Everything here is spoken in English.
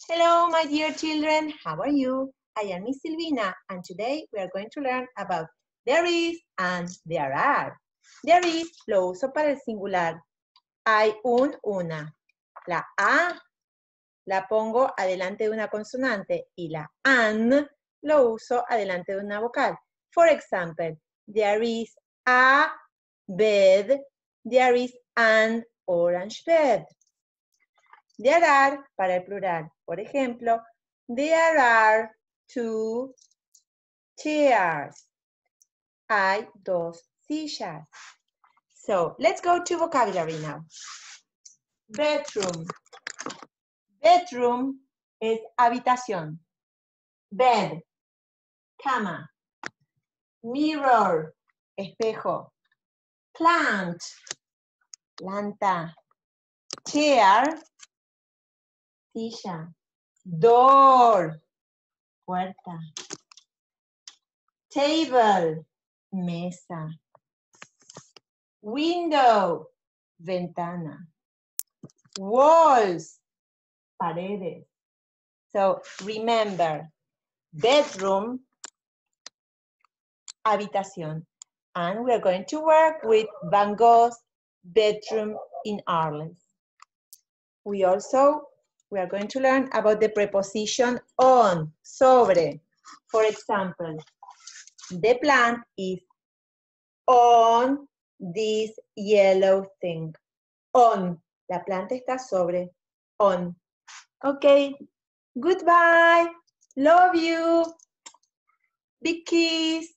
Hello, my dear children. How are you? I am Miss Silvina, and today we are going to learn about there is and there are. There is lo uso para el singular. Hay un, una. La A la pongo adelante de una consonante y la an lo uso adelante de una vocal. For example, there is a bed. There is an orange bed. There are para el plural. Por ejemplo, there are 2 chairs. Hay 2 sillas. So, let's go to vocabulary now. Bedroom. Bedroom es habitación. Bed, cama. Mirror, espejo. Plant, planta. Chair, silla. Door, puerta. Table, mesa. Window, ventana. Walls, paredes. So remember, bedroom, habitación. And we're going to work with Van Gogh's bedroom in Arles. We are going to learn about the preposition on, sobre. For example, the plant is on this yellow thing. On. La planta está sobre. On. Okay. Goodbye. Love you. Big kiss.